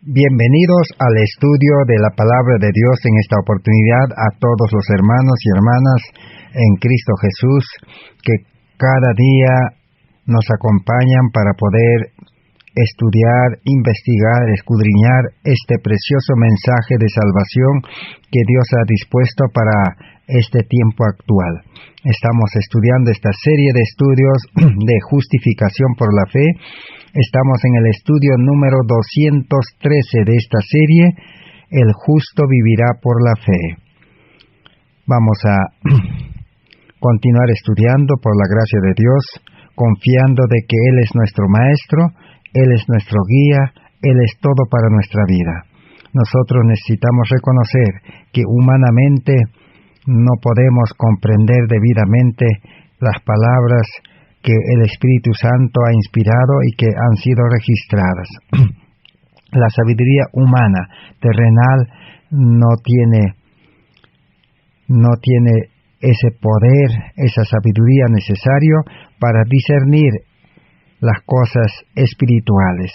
Bienvenidos al estudio de la Palabra de Dios en esta oportunidad a todos los hermanos y hermanas en Cristo Jesús que cada día nos acompañan para poder estudiar, investigar, escudriñar este precioso mensaje de salvación que Dios ha dispuesto para este tiempo actual. Estamos estudiando esta serie de estudios de justificación por la fe. Estamos en el estudio número 213 de esta serie, El justo vivirá por la fe. Vamos a continuar estudiando por la gracia de Dios, confiando de que Él es nuestro Maestro, Él es nuestro guía, Él es todo para nuestra vida. Nosotros necesitamos reconocer que humanamente no podemos comprender debidamente las palabras que el Espíritu Santo ha inspirado y que han sido registradas. La sabiduría humana, terrenal, no tiene ese poder, esa sabiduría necesaria para discernir las cosas espirituales.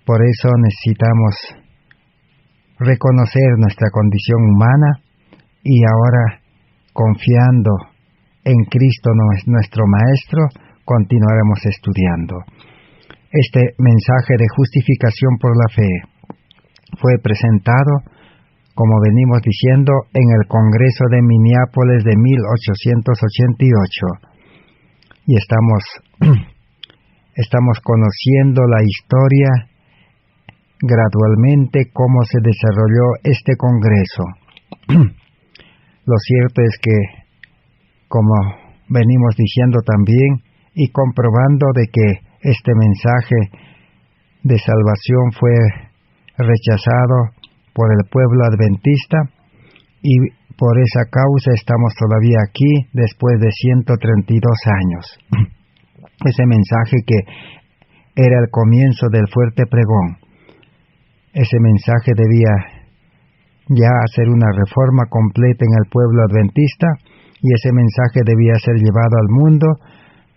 Por eso necesitamos reconocer nuestra condición humana y ahora, confiando en Cristo nuestro Maestro, continuaremos estudiando. Este mensaje de justificación por la fe fue presentado, como venimos diciendo, en el Congreso de Minneapolis de 1888. Y estamos conociendo la historia gradualmente, cómo se desarrolló este Congreso. Lo cierto es que, como venimos diciendo también y comprobando de que este mensaje de salvación fue rechazado por el pueblo adventista y por esa causa estamos todavía aquí después de 132 años. Ese mensaje que era el comienzo del fuerte pregón, ese mensaje debía ya hacer una reforma completa en el pueblo adventista, y ese mensaje debía ser llevado al mundo,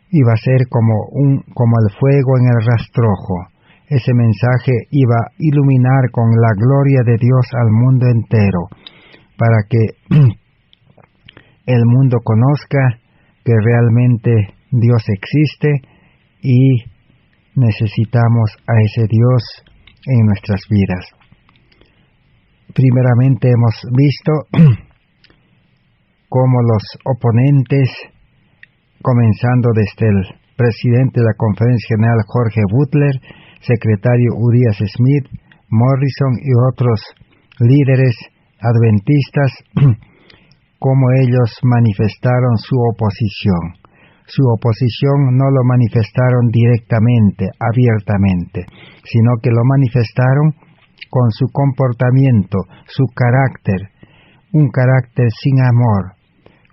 iba a ser como el fuego en el rastrojo. Ese mensaje iba a iluminar con la gloria de Dios al mundo entero, para que el mundo conozca que realmente Dios existe y necesitamos a ese Dios en nuestras vidas. Primeramente hemos visto cómo los oponentes, comenzando desde el presidente de la Conferencia General Jorge Butler, secretario Urias Smith, Morrison y otros líderes adventistas, cómo ellos manifestaron su oposición. Su oposición no lo manifestaron directamente, abiertamente, sino que lo manifestaron con su comportamiento, su carácter, un carácter sin amor.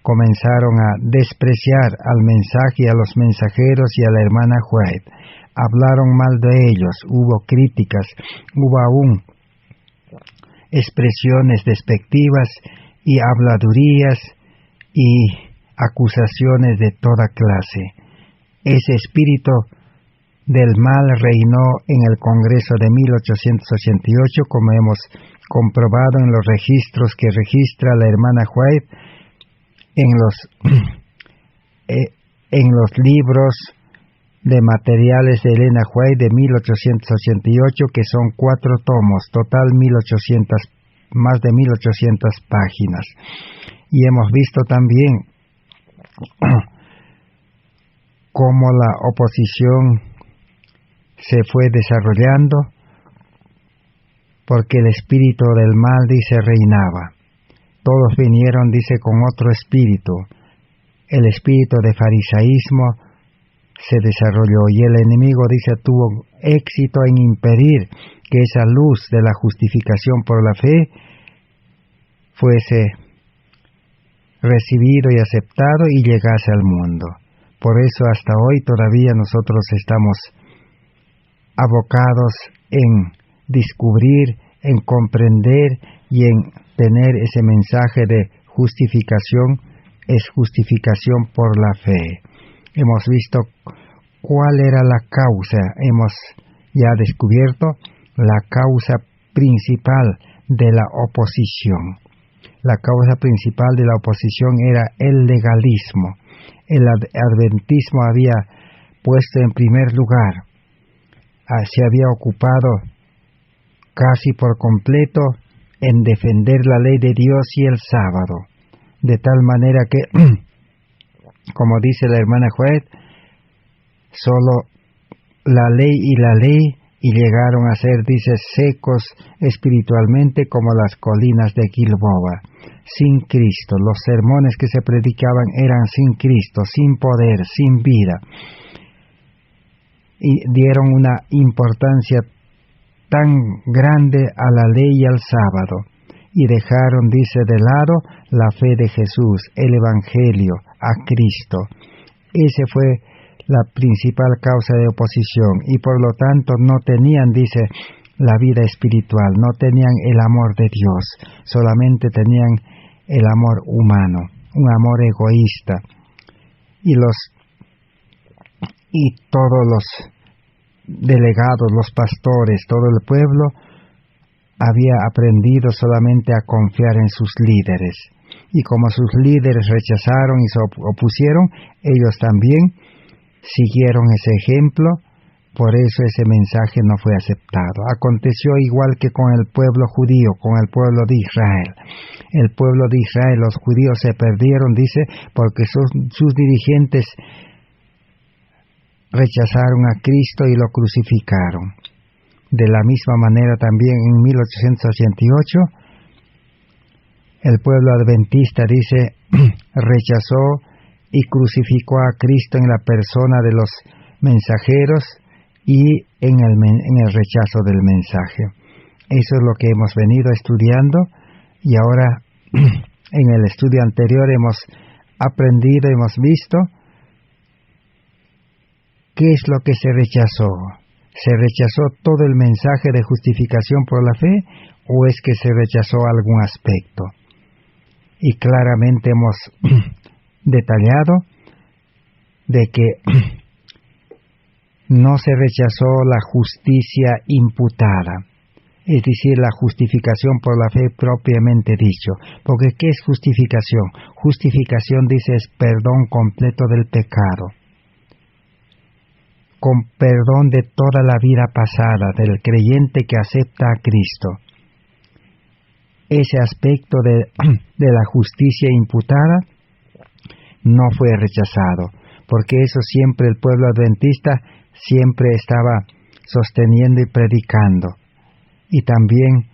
Comenzaron a despreciar al mensaje y a los mensajeros y a la hermana White. Hablaron mal de ellos, hubo críticas, hubo aún expresiones despectivas y habladurías y acusaciones de toda clase. Ese espíritu del mal reinó en el Congreso de 1888, como hemos comprobado en los registros que registra la hermana White, en los libros de materiales de Elena White de 1888, que son 4 tomos, total más de 1800 páginas. Y hemos visto también cómo la oposición se fue desarrollando, porque el espíritu del mal, dice, reinaba. Todos vinieron, dice, con otro espíritu. El espíritu de farisaísmo se desarrolló y el enemigo, dice, tuvo éxito en impedir que esa luz de la justificación por la fe fuese recibido y aceptado y llegase al mundo. Por eso hasta hoy todavía nosotros estamos abocados en descubrir, en comprender y en tener ese mensaje de justificación, es justificación por la fe. Hemos visto cuál era la causa, hemos ya descubierto la causa principal de la oposición. La causa principal de la oposición era el legalismo. El adventismo había puesto en primer lugar, se había ocupado casi por completo en defender la ley de Dios y el sábado, de tal manera que, como dice la hermana Juárez, solo la ley y llegaron a ser, dice, secos espiritualmente como las colinas de Gilboa, sin Cristo. Los sermones que se predicaban eran sin Cristo, sin poder, sin vida, y dieron una importancia tan grande a la ley y al sábado, y dejaron, dice, de lado la fe de Jesús, el Evangelio, a Cristo. Ese fue la principal causa de oposición, y por lo tanto no tenían, dice, la vida espiritual, no tenían el amor de Dios, solamente tenían el amor humano, un amor egoísta. Y todos los delegados, los pastores, todo el pueblo había aprendido solamente a confiar en sus líderes. Y como sus líderes rechazaron y se opusieron, ellos también siguieron ese ejemplo, por eso ese mensaje no fue aceptado. Aconteció igual que con el pueblo judío, con el pueblo de Israel. El pueblo de Israel, los judíos se perdieron, dice, porque sus dirigentes rechazaron a Cristo y lo crucificaron. De la misma manera también en 1888, el pueblo adventista, dice, rechazó y crucificó a Cristo en la persona de los mensajeros y en el rechazo del mensaje. Eso es lo que hemos venido estudiando, y ahora en el estudio anterior hemos aprendido, hemos visto qué es lo que se rechazó. ¿Se rechazó todo el mensaje de justificación por la fe o es que se rechazó algún aspecto? Y claramente hemos detallado de que no se rechazó la justicia imputada, es decir, la justificación por la fe propiamente dicho. Porque ¿qué es justificación? Justificación, dice, es perdón completo del pecado, con perdón de toda la vida pasada del creyente que acepta a Cristo. Ese aspecto de la justicia imputada no fue rechazado, porque eso siempre el pueblo adventista siempre estaba sosteniendo y predicando. Y también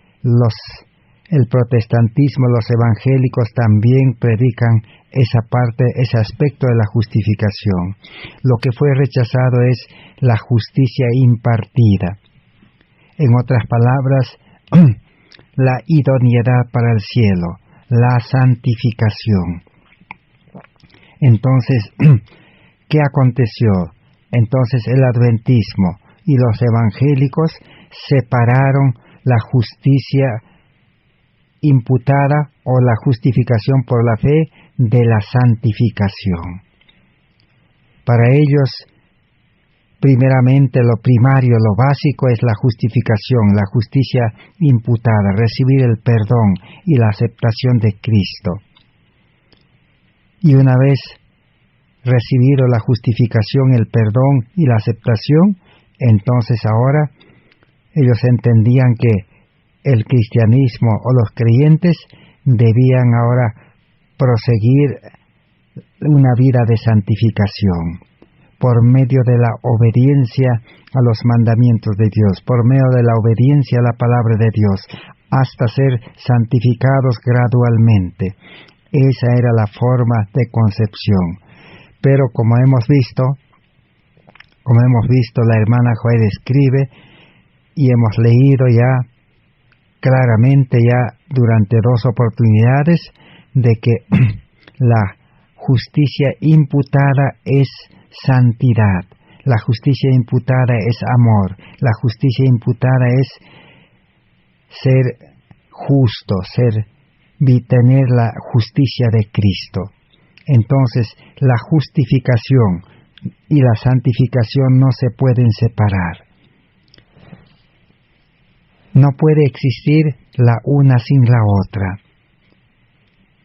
el protestantismo, los evangélicos también predican esa parte, ese aspecto de la justificación. Lo que fue rechazado es la justicia impartida. En otras palabras, la idoneidad para el cielo, la santificación. Entonces, ¿qué aconteció? Entonces el adventismo y los evangélicos separaron la justicia imputada o la justificación por la fe de la santificación. Para ellos, primeramente lo primario, lo básico es la justificación, la justicia imputada, recibir el perdón y la aceptación de Cristo. Y una vez recibido la justificación, el perdón y la aceptación, entonces ahora ellos entendían que el cristianismo o los creyentes debían ahora proseguir una vida de santificación por medio de la obediencia a los mandamientos de Dios, por medio de la obediencia a la palabra de Dios, hasta ser santificados gradualmente. Esa era la forma de concepción. Pero como hemos visto, la hermana Joel escribe y hemos leído ya claramente ya durante 2 oportunidades de que la justicia imputada es santidad, la justicia imputada es amor, la justicia imputada es ser justo, tener la justicia de Cristo. Entonces, la justificación y la santificación no se pueden separar. No puede existir la una sin la otra.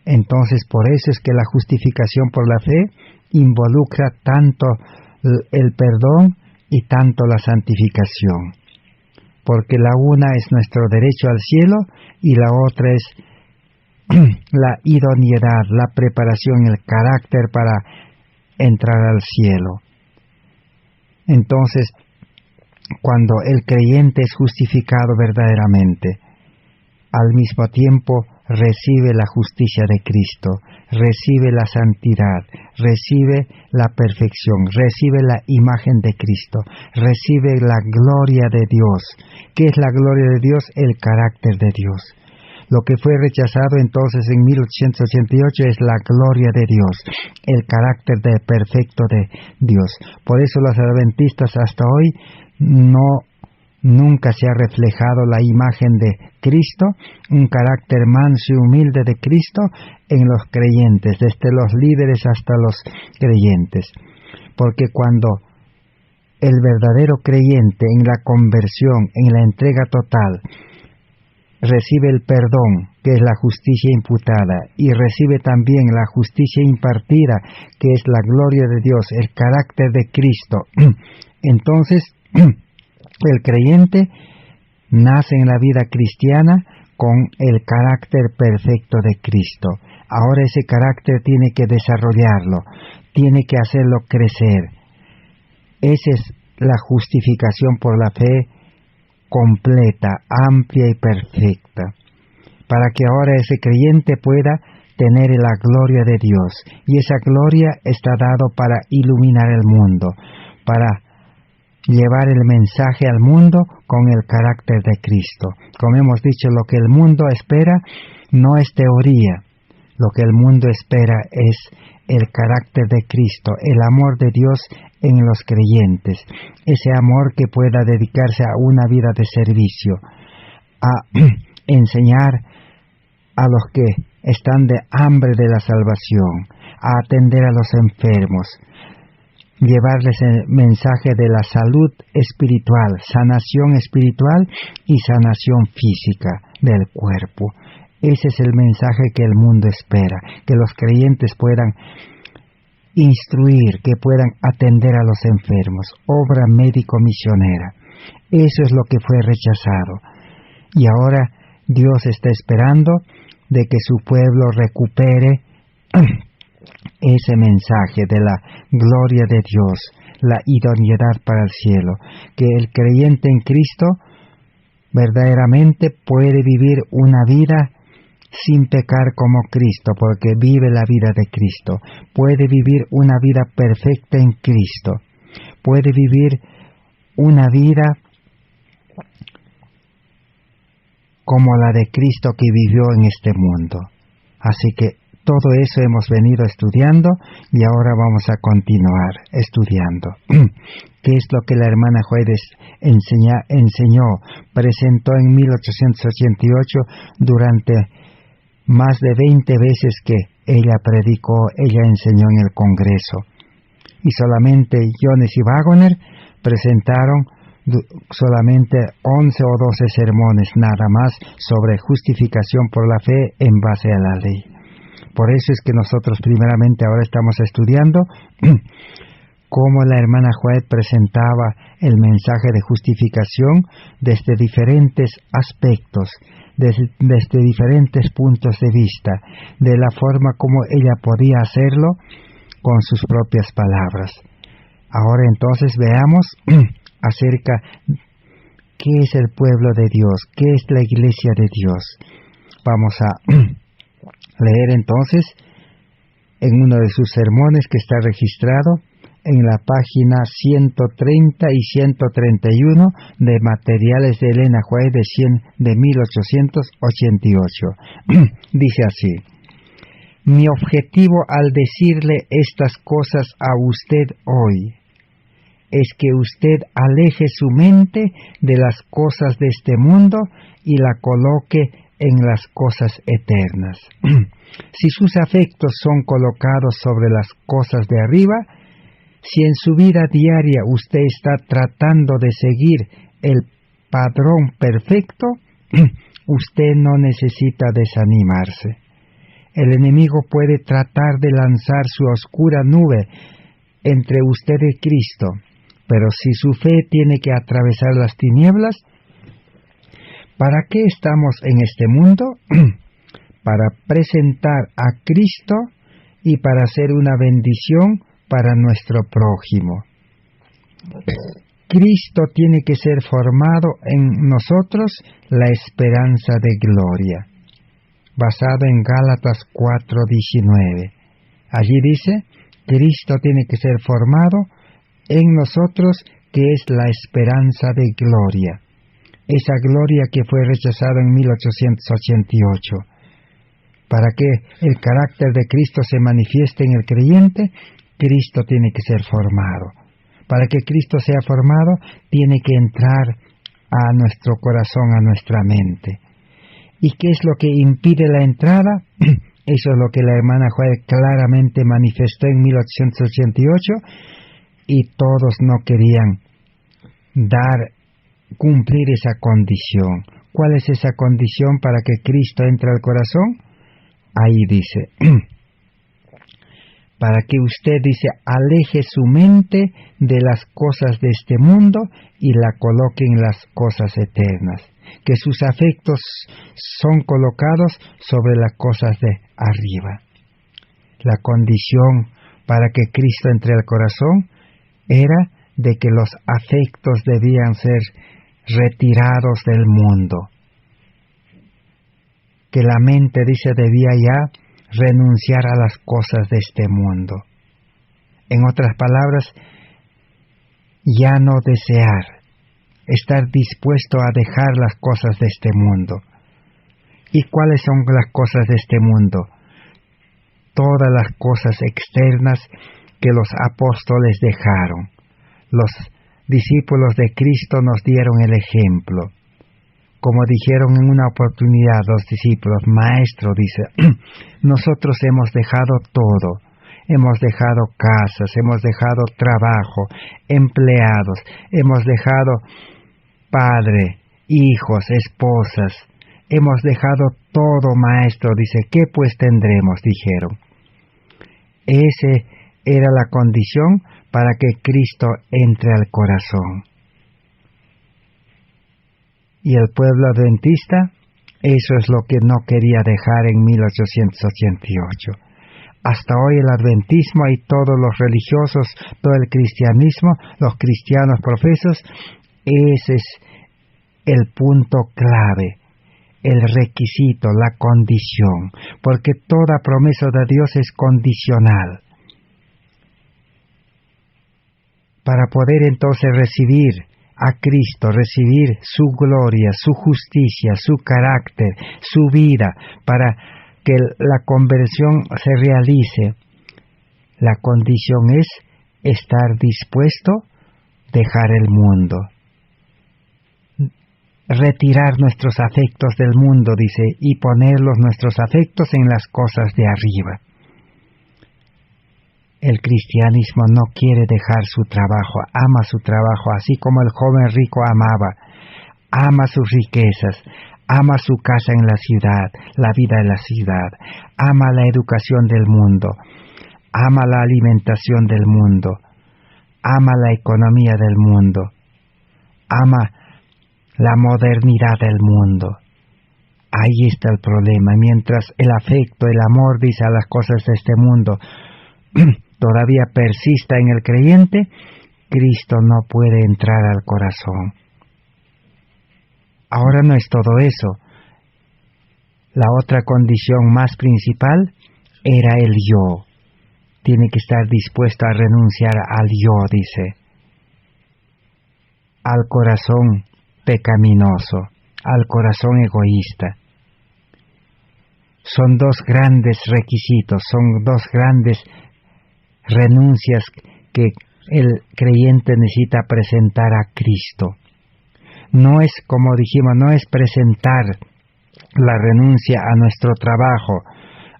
Entonces, por eso es que la justificación por la fe involucra tanto el perdón y tanto la santificación. Porque la una es nuestro derecho al cielo y la otra es la idoneidad, la preparación, el carácter para entrar al cielo. Entonces, cuando el creyente es justificado verdaderamente, al mismo tiempo recibe la justicia de Cristo, recibe la santidad, recibe la perfección, recibe la imagen de Cristo, recibe la gloria de Dios. ¿Qué es la gloria de Dios? El carácter de Dios. Lo que fue rechazado entonces en 1888 es la gloria de Dios, el carácter perfecto de Dios. Por eso los adventistas hasta hoy nunca se ha reflejado la imagen de Cristo, un carácter manso y humilde de Cristo en los creyentes, desde los líderes hasta los creyentes. Porque cuando el verdadero creyente en la conversión, en la entrega total, recibe el perdón, que es la justicia imputada, y recibe también la justicia impartida, que es la gloria de Dios, el carácter de Cristo, entonces el creyente nace en la vida cristiana con el carácter perfecto de Cristo. Ahora ese carácter tiene que desarrollarlo, tiene que hacerlo crecer. Esa es la justificación por la fe completa, amplia y perfecta, para que ahora ese creyente pueda tener la gloria de Dios. Y esa gloria está dado para iluminar el mundo, para llevar el mensaje al mundo con el carácter de Cristo. Como hemos dicho, lo que el mundo espera no es teoría. Lo que el mundo espera es el carácter de Cristo, el amor de Dios en los creyentes. Ese amor que pueda dedicarse a una vida de servicio, a enseñar a los que están de hambre de la salvación, a atender a los enfermos, llevarles el mensaje de la salud espiritual, sanación espiritual y sanación física del cuerpo. Ese es el mensaje que el mundo espera, que los creyentes puedan instruir, que puedan atender a los enfermos, obra médico-misionera. Eso es lo que fue rechazado. Y ahora Dios está esperando de que su pueblo recupere ese mensaje de la gloria de Dios, la idoneidad para el cielo, que el creyente en Cristo verdaderamente puede vivir una vida sin pecar como Cristo, porque vive la vida de Cristo, puede vivir una vida perfecta en Cristo, puede vivir una vida como la de Cristo que vivió en este mundo. Así que todo eso hemos venido estudiando y ahora vamos a continuar estudiando. ¿Qué es lo que la hermana Juárez enseñó, presentó en 1888 durante más de 20 veces que ella predicó, ella enseñó en el Congreso? Y solamente Jones y Waggoner presentaron solamente 11 o 12 sermones nada más sobre justificación por la fe en base a la ley. Por eso es que nosotros primeramente ahora estamos estudiando cómo la hermana White presentaba el mensaje de justificación desde diferentes aspectos, desde diferentes puntos de vista, de la forma como ella podía hacerlo con sus propias palabras. Ahora entonces veamos acerca qué es el pueblo de Dios, qué es la iglesia de Dios. Vamos a leer entonces en uno de sus sermones que está registrado en la página 130 y 131 de Materiales de Elena White de 1888. Dice así: mi objetivo al decirle estas cosas a usted hoy es que usted aleje su mente de las cosas de este mundo y la coloque en las cosas eternas. Si sus afectos son colocados sobre las cosas de arriba, si en su vida diaria usted está tratando de seguir el padrón perfecto, usted no necesita desanimarse. El enemigo puede tratar de lanzar su oscura nube entre usted y Cristo, pero si su fe tiene que atravesar las tinieblas, ¿para qué estamos en este mundo? Para presentar a Cristo y para hacer una bendición para nuestro prójimo. Cristo tiene que ser formado en nosotros la esperanza de gloria, basado en Gálatas 4:19. Allí dice, Cristo tiene que ser formado en nosotros, que es la esperanza de gloria. Esa gloria que fue rechazada en 1888. Para que el carácter de Cristo se manifieste en el creyente, Cristo tiene que ser formado. Para que Cristo sea formado, tiene que entrar a nuestro corazón, a nuestra mente. ¿Y qué es lo que impide la entrada? Eso es lo que la hermana Joel claramente manifestó en 1888, y todos no querían cumplir esa condición. ¿Cuál es esa condición para que Cristo entre al corazón? Ahí dice, para que usted, dice, aleje su mente de las cosas de este mundo y la coloque en las cosas eternas, que sus afectos son colocados sobre las cosas de arriba. La condición para que Cristo entre al corazón era de que los afectos debían ser retirados del mundo, que la mente, dice, debía ya renunciar a las cosas de este mundo. En otras palabras, ya no desear, estar dispuesto a dejar las cosas de este mundo. ¿Y cuáles son las cosas de este mundo? Todas las cosas externas que los apóstoles dejaron. Los discípulos de Cristo nos dieron el ejemplo. Como dijeron en una oportunidad los discípulos, Maestro, dice, nosotros hemos dejado todo. Hemos dejado casas, hemos dejado trabajo, empleados, hemos dejado padre, hijos, esposas. Hemos dejado todo, Maestro, dice, ¿qué pues tendremos? Dijeron. Esa era la condición para que Cristo entre al corazón. Y el pueblo adventista, eso es lo que no quería dejar en 1888. Hasta hoy el adventismo y todos los religiosos, todo el cristianismo, los cristianos profesos, ese es el punto clave, el requisito, la condición, porque toda promesa de Dios es condicional. Para poder entonces recibir a Cristo, recibir su gloria, su justicia, su carácter, su vida, para que la conversión se realice, la condición es estar dispuesto a dejar el mundo. Retirar nuestros afectos del mundo, dice, y ponerlos nuestros afectos en las cosas de arriba. El cristianismo no quiere dejar su trabajo, ama su trabajo, así como el joven rico amaba. Ama sus riquezas, ama su casa en la ciudad, la vida en la ciudad, ama la educación del mundo, ama la alimentación del mundo, ama la economía del mundo, ama la modernidad del mundo. Ahí está el problema. Mientras el afecto, el amor, dice, a las cosas de este mundo todavía persista en el creyente, Cristo no puede entrar al corazón. Ahora no es todo eso. La otra condición más principal era el yo. Tiene que estar dispuesto a renunciar al yo, dice, al corazón pecaminoso, al corazón egoísta. Son dos grandes requisitos, son dos grandes renuncias que el creyente necesita presentar a Cristo. No es, como dijimos, no es presentar la renuncia a nuestro trabajo,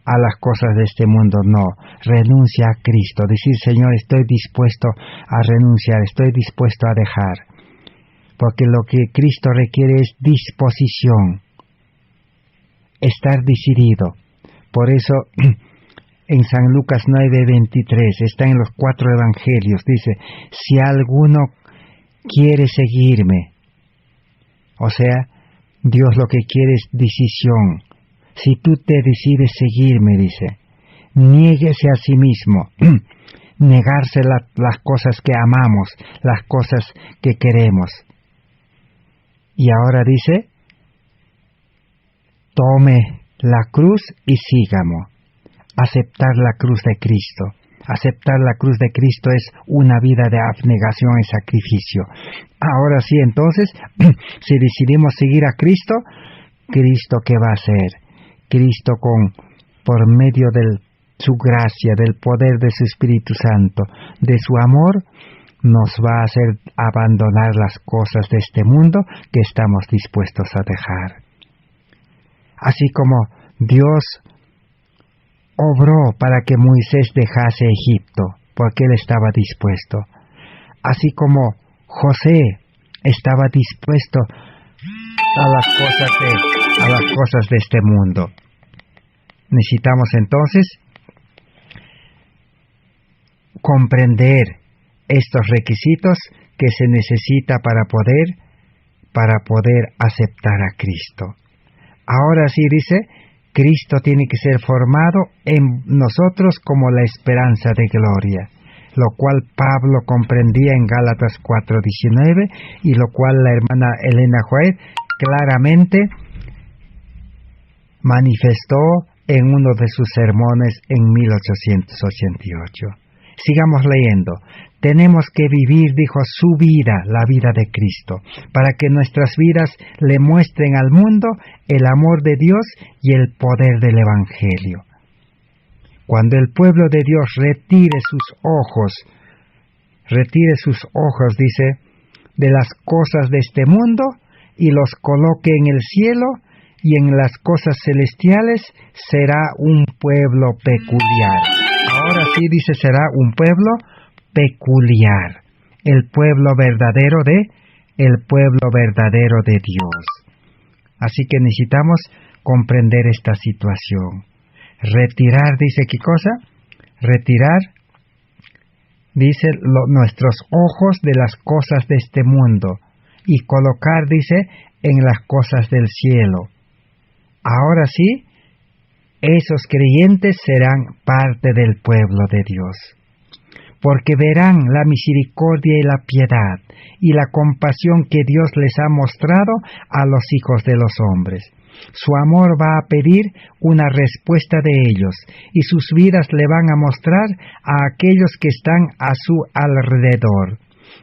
a las cosas de este mundo, no. Renuncia a Cristo, decir, Señor, estoy dispuesto a renunciar, estoy dispuesto a dejar. porque lo que Cristo requiere es disposición, estar decidido. Por eso en San Lucas 9:23, está en los 4 evangelios, dice, si alguno quiere seguirme, o sea, Dios lo que quiere es decisión. Si tú te decides seguirme, dice, niéguese a sí mismo, negarse las cosas que amamos, las cosas que queremos. Y ahora dice, tome la cruz y sígame. Aceptar la cruz de Cristo. Aceptar la cruz de Cristo es una vida de abnegación y sacrificio. Ahora sí, entonces, si decidimos seguir a Cristo, ¿Cristo qué va a hacer? Cristo por medio de su gracia, del poder de su Espíritu Santo, de su amor, nos va a hacer abandonar las cosas de este mundo que estamos dispuestos a dejar. Así como Dios obró para que Moisés dejase Egipto, porque él estaba dispuesto. Así como José estaba dispuesto a las cosas de este mundo. Necesitamos entonces comprender estos requisitos que se necesita para poder aceptar a Cristo. Ahora sí dice, Cristo tiene que ser formado en nosotros como la esperanza de gloria, lo cual Pablo comprendía en Gálatas 4:19 y lo cual la hermana Elena White claramente manifestó en uno de sus sermones en 1888. Sigamos leyendo. Tenemos que vivir, dijo, su vida, la vida de Cristo, para que nuestras vidas le muestren al mundo el amor de Dios y el poder del Evangelio. Cuando el pueblo de Dios retire sus ojos, dice, de las cosas de este mundo y los coloque en el cielo y en las cosas celestiales, será un pueblo peculiar. Ahora sí dice, será un pueblo peculiar, el pueblo verdadero de Dios. Así que necesitamos comprender esta situación. Retirar, dice, ¿qué cosa? Retirar, dice, nuestros ojos de las cosas de este mundo y colocar, dice, en las cosas del cielo. Ahora sí, esos creyentes serán parte del pueblo de Dios, porque verán la misericordia y la piedad y la compasión que Dios les ha mostrado a los hijos de los hombres. Su amor va a pedir una respuesta de ellos, y sus vidas le van a mostrar a aquellos que están a su alrededor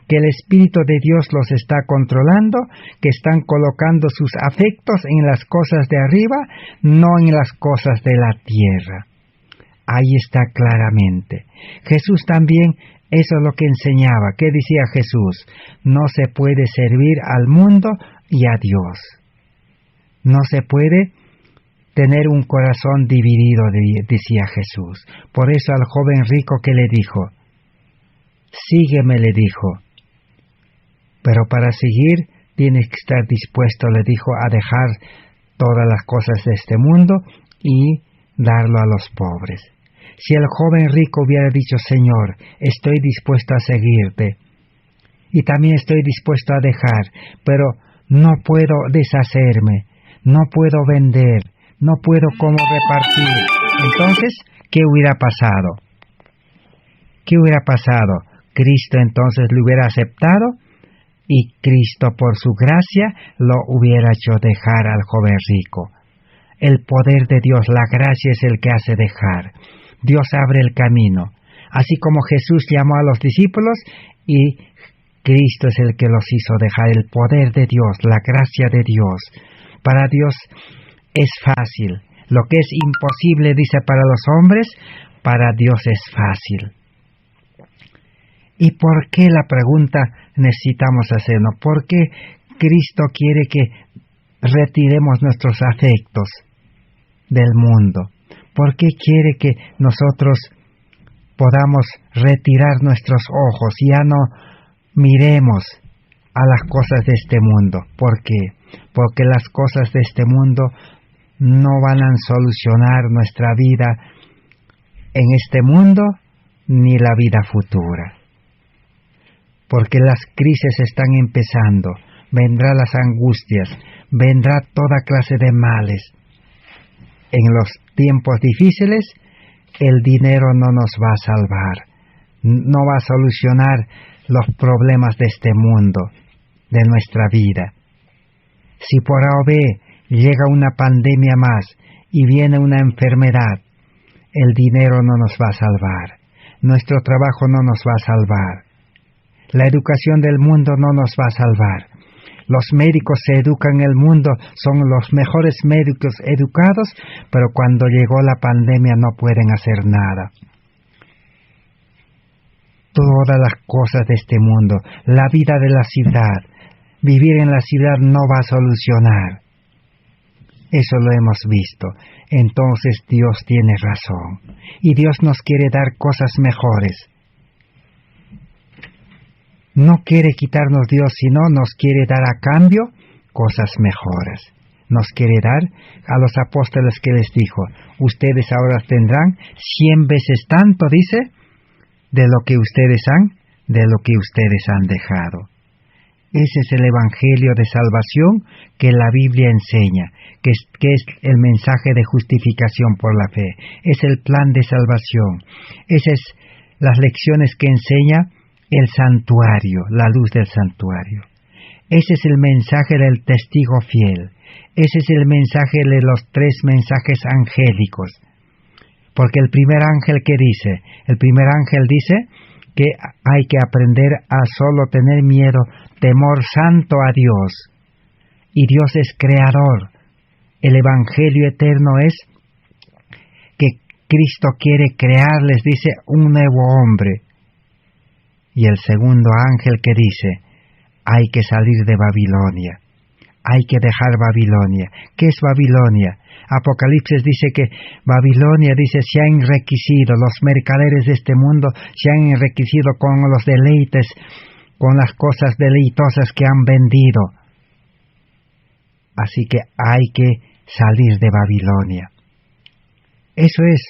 que el Espíritu de Dios los está controlando, que están colocando sus afectos en las cosas de arriba, no en las cosas de la tierra. Ahí está claramente. Jesús también, eso es lo que enseñaba. ¿Qué decía Jesús? No se puede servir al mundo y a Dios. No se puede tener un corazón dividido, decía Jesús. Por eso al joven rico que le dijo, sígueme, le dijo. Pero para seguir tienes que estar dispuesto, le dijo, a dejar todas las cosas de este mundo y darlo a los pobres. Si el joven rico hubiera dicho, Señor, estoy dispuesto a seguirte y también estoy dispuesto a dejar, pero no puedo deshacerme, no puedo vender, no puedo cómo repartir. Entonces, ¿qué hubiera pasado? ¿Qué hubiera pasado? Cristo entonces lo hubiera aceptado y Cristo por su gracia lo hubiera hecho dejar al joven rico. El poder de Dios, la gracia es el que hace dejar. Dios abre el camino. Así como Jesús llamó a los discípulos y Cristo es el que los hizo dejar. El poder de Dios, la gracia de Dios. Para Dios es fácil. Lo que es imposible, dice, para los hombres, para Dios es fácil. ¿Y por qué, la pregunta necesitamos hacernos? ¿Por qué Cristo quiere que retiremos nuestros afectos del mundo? ¿Por qué quiere que nosotros podamos retirar nuestros ojos y ya no miremos a las cosas de este mundo. ¿Por qué? Porque las cosas de este mundo no van a solucionar nuestra vida en este mundo ni la vida futura. Porque las crisis están empezando, vendrán las angustias, vendrá toda clase de males. En los tiempos difíciles, el dinero no nos va a salvar, no va a solucionar los problemas de este mundo, de nuestra vida. Si por A o B llega una pandemia más y viene una enfermedad, el dinero no nos va a salvar, nuestro trabajo no nos va a salvar, la educación del mundo no nos va a salvar. Los médicos se educan en el mundo, son los mejores médicos educados, pero cuando llegó la pandemia no pueden hacer nada. Todas las cosas de este mundo, la vida de la ciudad, vivir en la ciudad no va a solucionar. Eso lo hemos visto. Entonces Dios tiene razón. Y Dios nos quiere dar cosas mejores. No quiere quitarnos Dios, sino nos quiere dar a cambio cosas mejores. Nos quiere dar a los apóstoles que les dijo, ustedes ahora tendrán 100 veces tanto, dice, de lo que ustedes han dejado. Ese es el Evangelio de salvación que la Biblia enseña, que es el mensaje de justificación por la fe. Es el plan de salvación. Esas es las lecciones que enseña el santuario, la luz del santuario. Ese es el mensaje del testigo fiel. Ese es el mensaje de los 3 mensajes angélicos. Porque el primer ángel, ¿qué dice? El primer ángel dice que hay que aprender a solo tener miedo, temor santo a Dios. Y Dios es creador. El Evangelio eterno es que Cristo quiere crearles, dice, un nuevo hombre. Y el segundo ángel que dice, hay que salir de Babilonia, hay que dejar Babilonia. ¿Qué es Babilonia? Apocalipsis dice que Babilonia, dice, se ha enriquecido, los mercaderes de este mundo se han enriquecido con los deleites, con las cosas deleitosas que han vendido. Así que hay que salir de Babilonia. Eso es.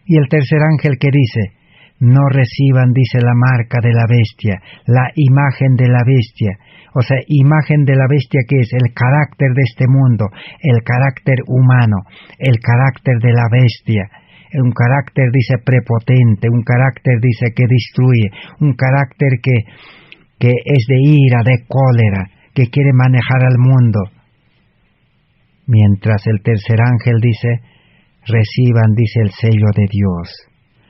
Y el tercer ángel que dice, no reciban, dice, la marca de la bestia, la imagen de la bestia. O sea, imagen de la bestia, que es el carácter de este mundo, el carácter humano, el carácter de la bestia. Un carácter, dice, prepotente, un carácter, dice, que destruye, un carácter que es de ira, de cólera, que quiere manejar al mundo. Mientras el tercer ángel dice, reciban, dice, el sello de Dios.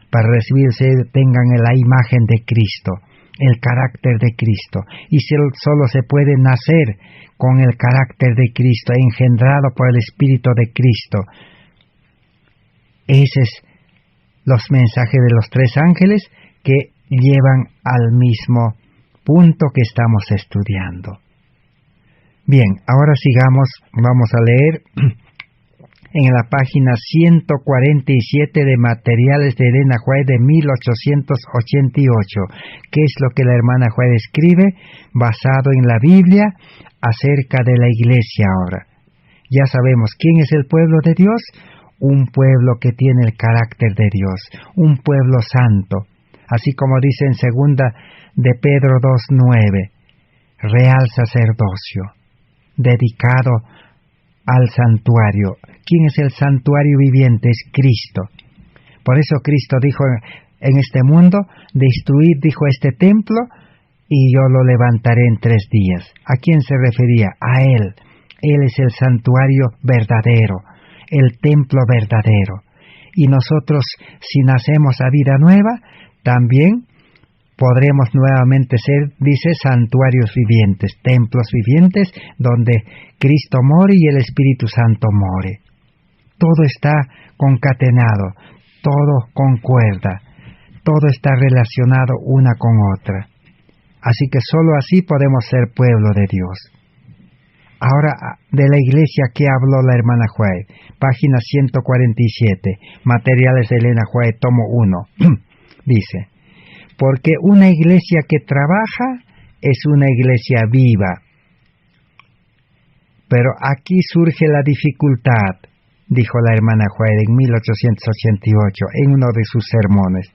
Para recibirse tengan la imagen de Cristo, el carácter de Cristo. Y solo se puede nacer con el carácter de Cristo, engendrado por el Espíritu de Cristo. Esos son los mensajes de los 3 ángeles que llevan al mismo punto que estamos estudiando. Bien, ahora sigamos, vamos a leer en la página 147 de Materiales de Elena White de 1888. ¿Qué es lo que la hermana White escribe? Basado en la Biblia, acerca de la iglesia ahora. Ya sabemos quién es el pueblo de Dios. Un pueblo que tiene el carácter de Dios. Un pueblo santo. Así como dice en 2 de Pedro 2:9. Real sacerdocio. Dedicado al santuario. ¿Quién es el santuario viviente? Es Cristo. Por eso Cristo dijo en este mundo, destruid, dijo, este templo, y yo lo levantaré en 3 días. ¿A quién se refería? A Él. Él es el santuario verdadero, el templo verdadero. Y nosotros, si nacemos a vida nueva, también podremos nuevamente ser, dice, santuarios vivientes, templos vivientes, donde Cristo more y el Espíritu Santo more. Todo está concatenado, todo concuerda, todo está relacionado una con otra. Así que solo así podemos ser pueblo de Dios. Ahora, de la iglesia que habló la hermana White, página 147, Materiales de Elena White, tomo 1, dice, porque una iglesia que trabaja es una iglesia viva. Pero aquí surge la dificultad, dijo la hermana White en 1888 en uno de sus sermones.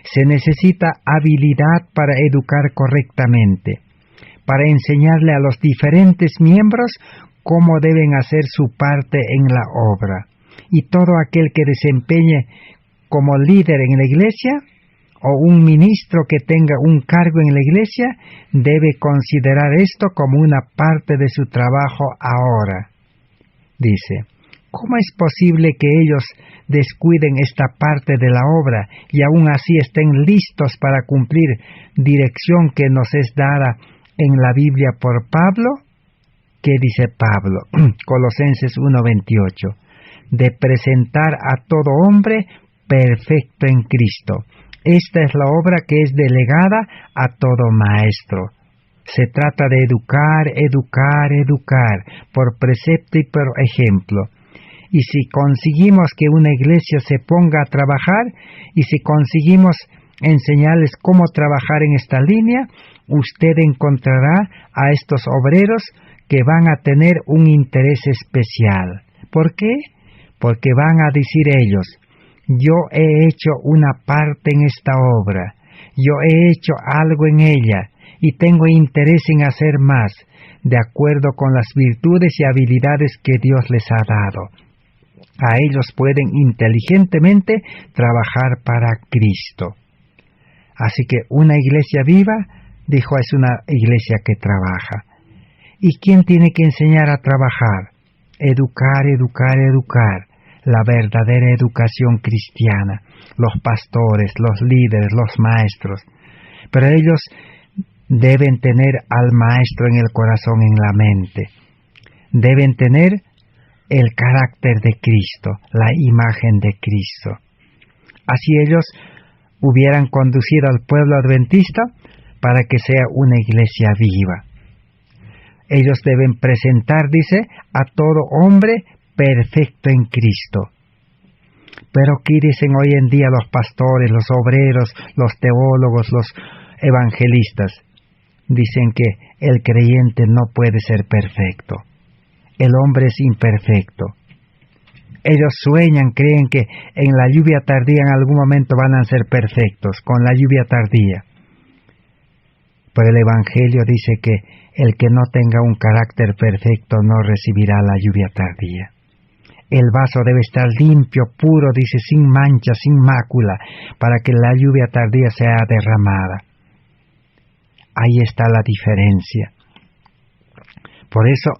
Se necesita habilidad para educar correctamente, para enseñarle a los diferentes miembros cómo deben hacer su parte en la obra. Y todo aquel que desempeñe como líder en la iglesia, o un ministro que tenga un cargo en la iglesia, debe considerar esto como una parte de su trabajo ahora. Dice, ¿cómo es posible que ellos descuiden esta parte de la obra y aún así estén listos para cumplir dirección que nos es dada en la Biblia por Pablo? ¿Qué dice Pablo? Colosenses 1:28. De presentar a todo hombre perfecto en Cristo. Esta es la obra que es delegada a todo maestro. Se trata de educar, por precepto y por ejemplo. Y si conseguimos que una iglesia se ponga a trabajar, y si conseguimos enseñarles cómo trabajar en esta línea, usted encontrará a estos obreros que van a tener un interés especial. ¿Por qué? Porque van a decir ellos, yo he hecho una parte en esta obra, yo he hecho algo en ella, y tengo interés en hacer más, de acuerdo con las virtudes y habilidades que Dios les ha dado. A ellos pueden inteligentemente trabajar para Cristo. Así que una iglesia viva, dijo, es una iglesia que trabaja. ¿Y quién tiene que enseñar a trabajar? Educar. La verdadera educación cristiana. Los pastores, los líderes, los maestros. Pero ellos deben tener al maestro en el corazón, en la mente. Deben tener el carácter de Cristo, la imagen de Cristo. Así ellos hubieran conducido al pueblo adventista para que sea una iglesia viva. Ellos deben presentar, dice, a todo hombre perfecto en Cristo. Pero ¿qué dicen hoy en día los pastores, los obreros, los teólogos, los evangelistas? Dicen que el creyente no puede ser perfecto. El hombre es imperfecto. Ellos sueñan, creen que en la lluvia tardía en algún momento van a ser perfectos, con la lluvia tardía. Pero el Evangelio dice que el que no tenga un carácter perfecto no recibirá la lluvia tardía. El vaso debe estar limpio, puro, dice, sin mancha, sin mácula, para que la lluvia tardía sea derramada. Ahí está la diferencia. Por eso,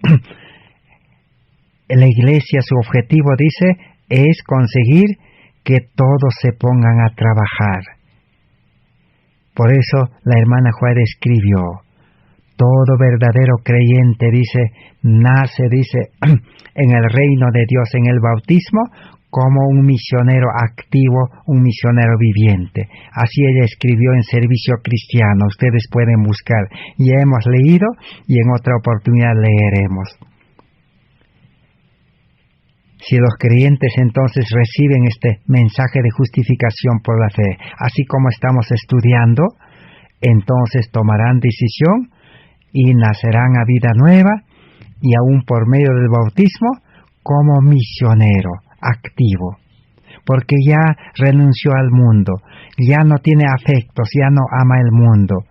la iglesia, su objetivo, dice, es conseguir que todos se pongan a trabajar. Por eso la hermana Juárez escribió, todo verdadero creyente, dice, nace, dice, en el reino de Dios en el bautismo, como un misionero activo, un misionero viviente. Así ella escribió en Servicio Cristiano. Ustedes pueden buscar. Ya hemos leído y en otra oportunidad leeremos. Si los creyentes entonces reciben este mensaje de justificación por la fe, así como estamos estudiando, entonces tomarán decisión y nacerán a vida nueva, y aún por medio del bautismo, como misionero activo. Porque ya renunció al mundo, ya no tiene afectos, ya no ama el mundo.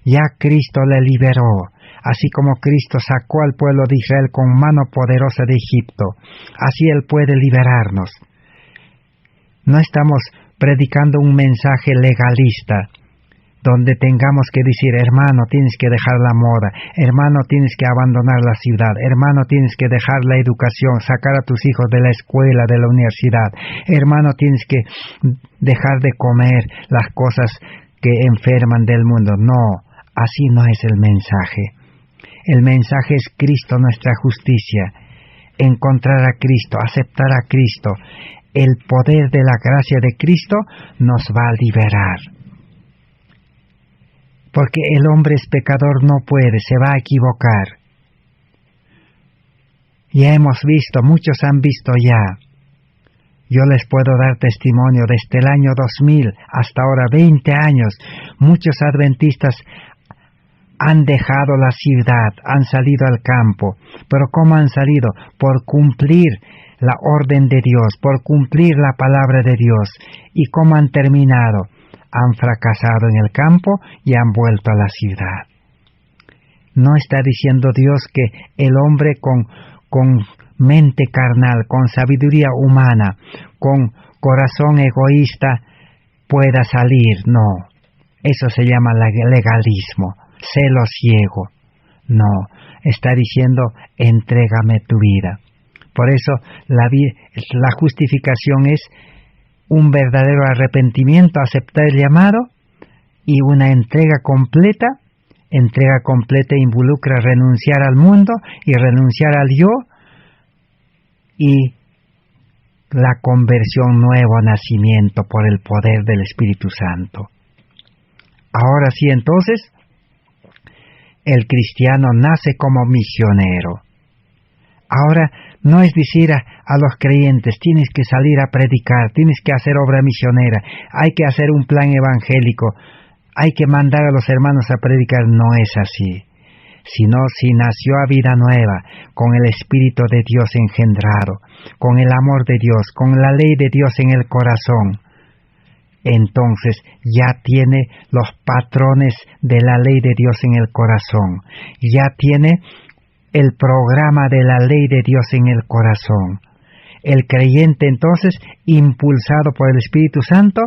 Ya Cristo le liberó. Así como Cristo sacó al pueblo de Israel con mano poderosa de Egipto, así Él puede liberarnos. No estamos predicando un mensaje legalista, donde tengamos que decir, hermano, tienes que dejar la moda, hermano, tienes que abandonar la ciudad, hermano, tienes que dejar la educación, sacar a tus hijos de la escuela, de la universidad, hermano, tienes que dejar de comer las cosas que enferman del mundo. No, así no es el mensaje. El mensaje es Cristo, nuestra justicia. Encontrar a Cristo, aceptar a Cristo. El poder de la gracia de Cristo nos va a liberar. Porque el hombre es pecador, no puede, se va a equivocar. Ya hemos visto, muchos han visto ya. Yo les puedo dar testimonio desde el año 2000 hasta ahora, 20 años. Muchos adventistas han dejado la ciudad, han salido al campo. ¿Pero cómo han salido? Por cumplir la orden de Dios, por cumplir la palabra de Dios. ¿Y cómo han terminado? Han fracasado en el campo y han vuelto a la ciudad. No está diciendo Dios que el hombre con mente carnal, con sabiduría humana, con corazón egoísta pueda salir. No, eso se llama legalismo, celo ciego. No, está diciendo entrégame tu vida. Por eso la justificación es un verdadero arrepentimiento, aceptar el llamado y una entrega completa. Entrega completa involucra renunciar al mundo y renunciar al yo y la conversión, nuevo nacimiento por el poder del Espíritu Santo. Ahora sí, entonces, el cristiano nace como misionero. Ahora no es decir a los creyentes, tienes que salir a predicar, tienes que hacer obra misionera, hay que hacer un plan evangélico, hay que mandar a los hermanos a predicar. No es así. Sino si nació a vida nueva, con el Espíritu de Dios engendrado, con el amor de Dios, con la ley de Dios en el corazón, entonces ya tiene los patrones de la ley de Dios en el corazón, ya tiene el programa de la ley de Dios en el corazón. El creyente entonces, impulsado por el Espíritu Santo,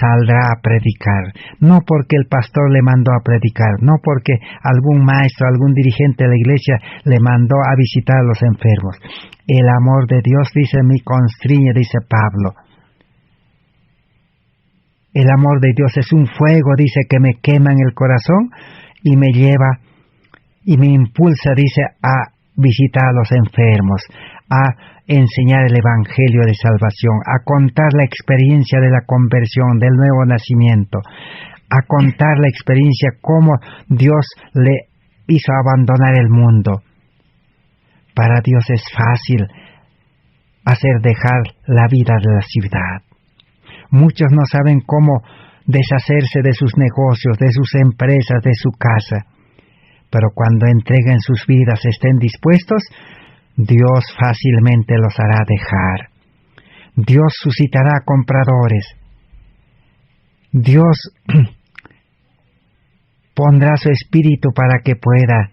saldrá a predicar. No porque el pastor le mandó a predicar, no porque algún maestro, algún dirigente de la iglesia le mandó a visitar a los enfermos. El amor de Dios, dice, me constriñe, dice Pablo. El amor de Dios es un fuego, dice, que me quema en el corazón y me lleva y me impulsa, dice, a visitar a los enfermos, a enseñar el Evangelio de salvación, a contar la experiencia de la conversión, del nuevo nacimiento, a contar la experiencia cómo Dios le hizo abandonar el mundo. Para Dios es fácil dejar la vida de la ciudad. Muchos no saben cómo deshacerse de sus negocios, de sus empresas, de su casa. Pero cuando entreguen sus vidas, estén dispuestos, Dios fácilmente los hará dejar. Dios suscitará compradores. Dios pondrá su espíritu para que pueda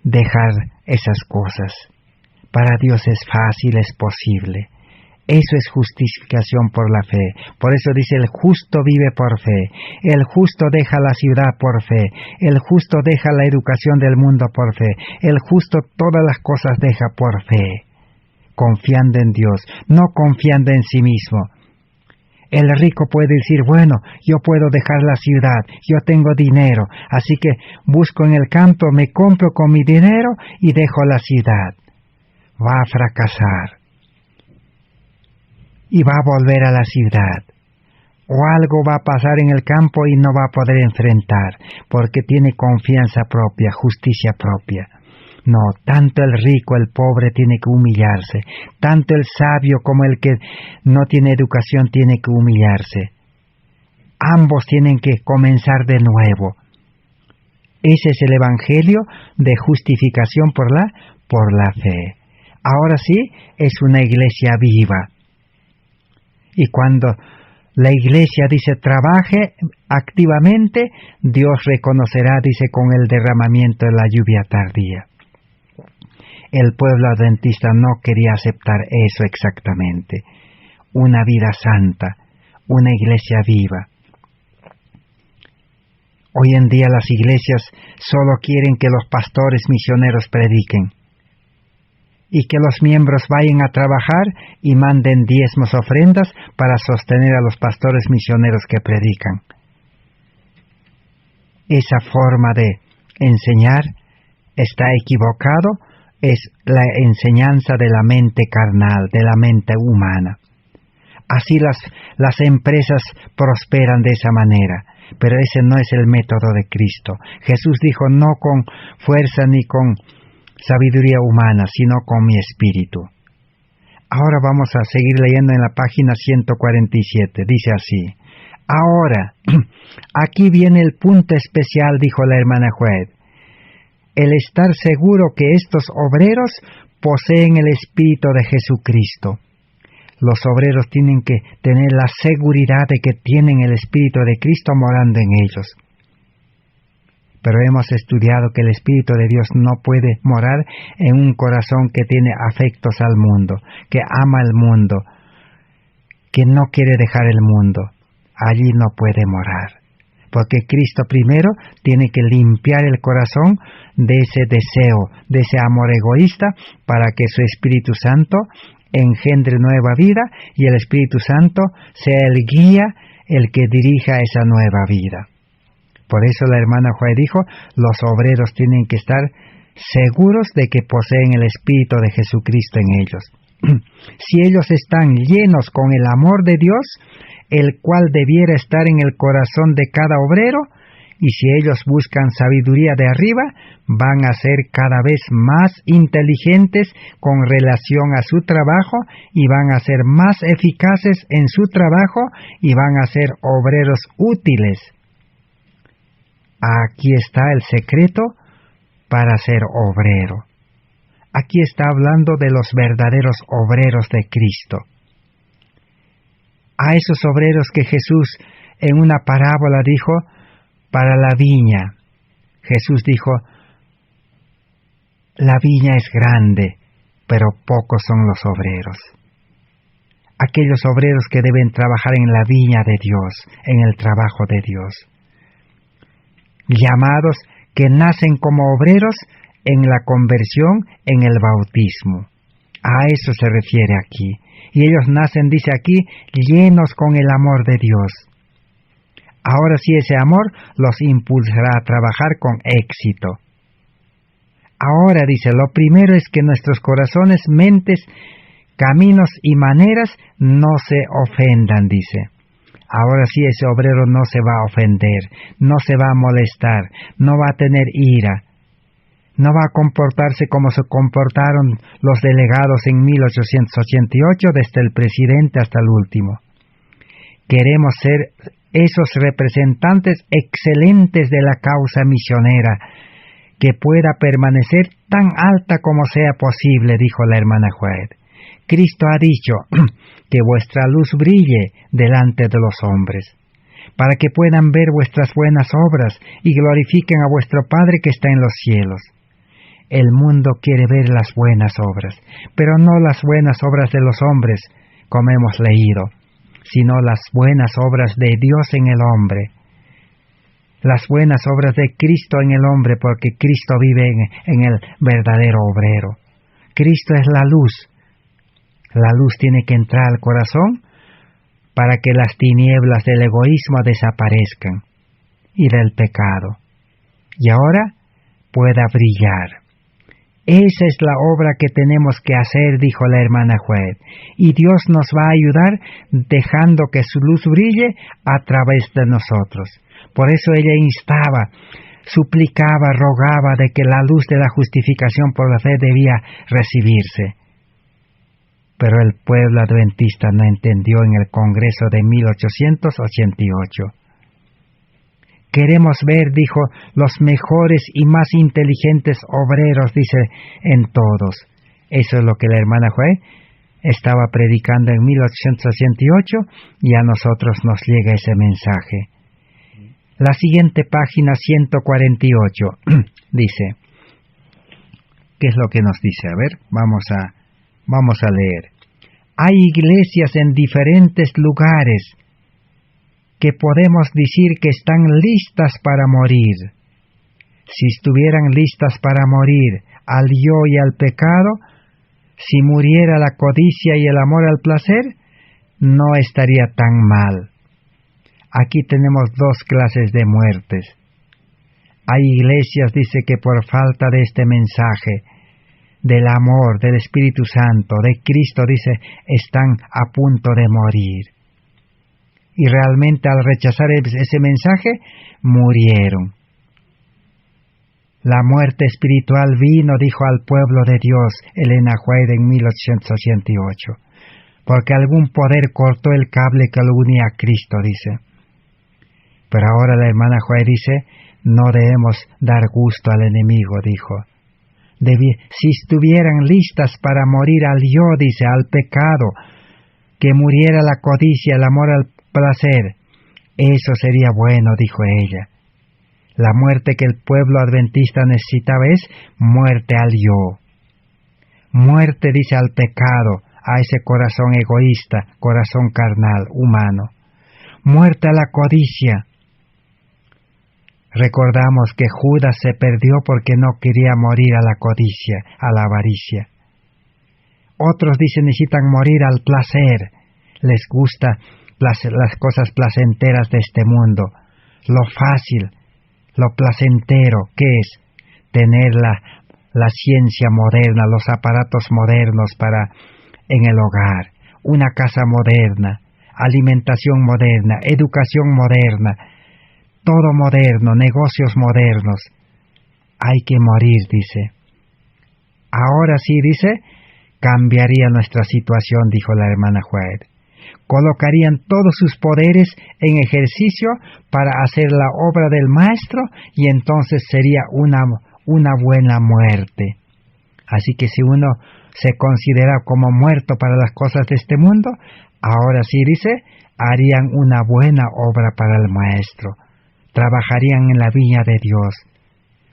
dejar esas cosas. Para Dios es fácil, es posible. Eso es justificación por la fe. Por eso dice, el justo vive por fe. El justo deja la ciudad por fe. El justo deja la educación del mundo por fe. El justo todas las cosas deja por fe. Confiando en Dios, no confiando en sí mismo. El rico puede decir, bueno, yo puedo dejar la ciudad, yo tengo dinero, así que busco en el campo, me compro con mi dinero y dejo la ciudad. Va a fracasar. Y va a volver a la ciudad. O algo va a pasar en el campo y no va a poder enfrentar, porque tiene confianza propia, justicia propia. No, tanto el rico, el pobre tiene que humillarse. Tanto el sabio como el que no tiene educación tiene que humillarse. Ambos tienen que comenzar de nuevo. Ese es el Evangelio de justificación por la fe. Ahora sí, es una iglesia viva. Y cuando la iglesia, dice, trabaje activamente, Dios reconocerá, dice, con el derramamiento de la lluvia tardía. El pueblo adventista no quería aceptar eso exactamente. Una vida santa, una iglesia viva. Hoy en día las iglesias solo quieren que los pastores misioneros prediquen y que los miembros vayan a trabajar y manden diezmos, ofrendas para sostener a los pastores misioneros que predican. Esa forma de enseñar está equivocado, es la enseñanza de la mente carnal, de la mente humana. Así las empresas prosperan de esa manera, pero ese no es el método de Cristo. Jesús dijo, no con fuerza ni con sabiduría humana, sino con mi espíritu. Ahora vamos a seguir leyendo en la página 147. Dice así: ahora, aquí viene el punto especial, dijo la hermana Jued. el estar seguro que estos obreros poseen el Espíritu de Jesucristo. Los obreros tienen que tener la seguridad de que tienen el Espíritu de Cristo morando en ellos. Pero hemos estudiado que el Espíritu de Dios no puede morar en un corazón que tiene afectos al mundo, que ama el mundo, que no quiere dejar el mundo. Allí no puede morar. Porque Cristo primero tiene que limpiar el corazón de ese deseo, de ese amor egoísta, para que su Espíritu Santo engendre nueva vida y el Espíritu Santo sea el guía, el que dirija esa nueva vida. Por eso la hermana Joy dijo, los obreros tienen que estar seguros de que poseen el Espíritu de Jesucristo en ellos. Si ellos están llenos con el amor de Dios, el cual debiera estar en el corazón de cada obrero, y si ellos buscan sabiduría de arriba, van a ser cada vez más inteligentes con relación a su trabajo, y van a ser más eficaces en su trabajo, y van a ser obreros útiles. Aquí está el secreto para ser obrero. Aquí está hablando de los verdaderos obreros de Cristo. A esos obreros que Jesús en una parábola dijo, para la viña. Jesús dijo, la viña es grande, pero pocos son los obreros. Aquellos obreros que deben trabajar en la viña de Dios, en el trabajo de Dios. Llamados que nacen como obreros en la conversión, en el bautismo. A eso se refiere aquí. Y ellos nacen, dice aquí, llenos con el amor de Dios. Ahora sí, ese amor los impulsará a trabajar con éxito. Ahora, dice, lo primero es que nuestros corazones, mentes, caminos y maneras no se ofendan, dice. Ahora sí, ese obrero no se va a ofender, no se va a molestar, no va a tener ira. No va a comportarse como se comportaron los delegados en 1888, desde el presidente hasta el último. Queremos ser esos representantes excelentes de la causa misionera, que pueda permanecer tan alta como sea posible, dijo la hermana Jued. Cristo ha dicho que vuestra luz brille delante de los hombres, para que puedan ver vuestras buenas obras y glorifiquen a vuestro Padre que está en los cielos. El mundo quiere ver las buenas obras, pero no las buenas obras de los hombres, como hemos leído, sino las buenas obras de Dios en el hombre. Las buenas obras de Cristo en el hombre, porque Cristo vive en el verdadero obrero. Cristo es la luz. La luz tiene que entrar al corazón para que las tinieblas del egoísmo desaparezcan y del pecado, y ahora pueda brillar. Esa es la obra que tenemos que hacer, dijo la hermana Jued, y Dios nos va a ayudar dejando que su luz brille a través de nosotros. Por eso ella instaba, suplicaba, rogaba de que la luz de la justificación por la fe debía recibirse. Pero el pueblo adventista no entendió en el Congreso de 1888. Queremos ver, dijo, los mejores y más inteligentes obreros, dice, en todos. Eso es lo que la hermana Juez estaba predicando en 1888 y a nosotros nos llega ese mensaje. La siguiente página, 148, dice, ¿qué es lo que nos dice? A ver, vamos a leer. Hay iglesias en diferentes lugares que podemos decir que están listas para morir. Si estuvieran listas para morir al yo y al pecado, si muriera la codicia y el amor al placer, no estaría tan mal. Aquí tenemos dos clases de muertes. Hay iglesias, dice, que por falta de este mensaje, del amor, del Espíritu Santo, de Cristo, dice, están a punto de morir. Y realmente al rechazar ese mensaje, murieron. La muerte espiritual vino, dijo al pueblo de Dios Elena White en 1888, porque algún poder cortó el cable que lo unía a Cristo, dice. Pero ahora la hermana White dice, No debemos dar gusto al enemigo, dijo. Si estuvieran listas para morir al yo, dice, al pecado, que muriera la codicia, el amor al placer, eso sería bueno, dijo ella. La muerte que el pueblo adventista necesitaba es muerte al yo. Muerte, dice, al pecado, a ese corazón egoísta, corazón carnal, humano. Muerte a la codicia. Recordamos que Judas se perdió porque no quería morir a la codicia, a la avaricia. Otros dicen necesitan morir al placer. Les gusta las cosas placenteras de este mundo. Lo fácil, lo placentero, ¿qué es? Tener la ciencia moderna, los aparatos modernos en el hogar, una casa moderna, alimentación moderna, educación moderna, todo moderno, negocios modernos. Hay que morir, dice. Ahora sí, dice, cambiaría nuestra situación, dijo la hermana White. Colocarían todos sus poderes en ejercicio para hacer la obra del Maestro y entonces sería una buena muerte. Así que si uno se considera como muerto para las cosas de este mundo, ahora sí, dice, harían una buena obra para el Maestro. Trabajarían en la viña de Dios,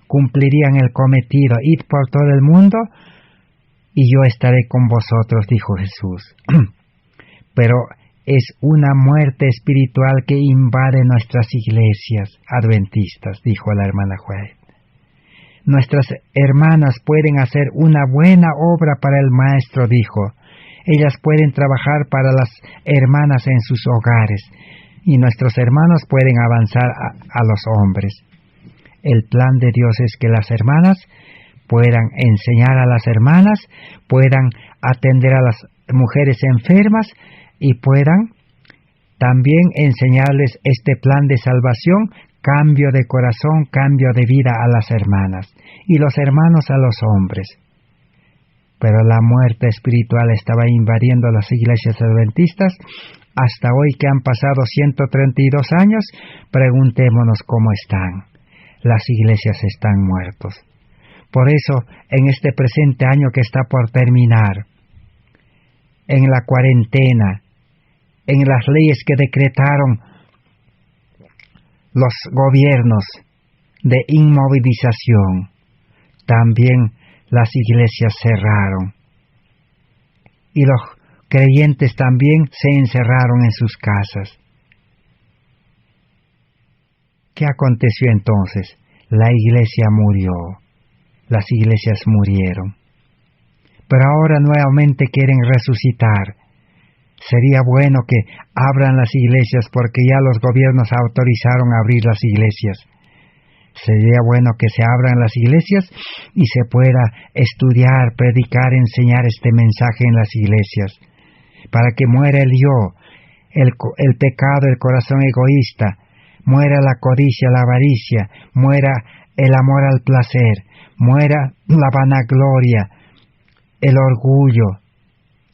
cumplirían el cometido, id por todo el mundo, y yo estaré con vosotros, dijo Jesús. Pero es una muerte espiritual que invade nuestras iglesias adventistas, dijo la hermana White. Nuestras hermanas pueden hacer una buena obra para el Maestro, dijo. Ellas pueden trabajar para las hermanas en sus hogares, y nuestros hermanos pueden avanzar a los hombres. El plan de Dios es que las hermanas puedan enseñar a las hermanas, puedan atender a las mujeres enfermas y puedan también enseñarles este plan de salvación, cambio de corazón, cambio de vida a las hermanas y los hermanos a los hombres. Pero la muerte espiritual estaba invadiendo las iglesias adventistas. Hasta hoy que han pasado 132 años, preguntémonos cómo están. Las iglesias están muertos. Por eso, en este presente año que está por terminar, en la cuarentena, en las leyes que decretaron los gobiernos de inmovilización, también las iglesias cerraron. Y los creyentes también se encerraron en sus casas. ¿Qué aconteció entonces? La iglesia murió. Las iglesias murieron. Pero ahora nuevamente quieren resucitar. Sería bueno que abran las iglesias porque ya los gobiernos autorizaron abrir las iglesias. Sería bueno que se abran las iglesias y se pueda estudiar, predicar, enseñar este mensaje en las iglesias. Para que muera el yo, el pecado, el corazón egoísta, muera la codicia, la avaricia, muera el amor al placer, muera la vanagloria, el orgullo,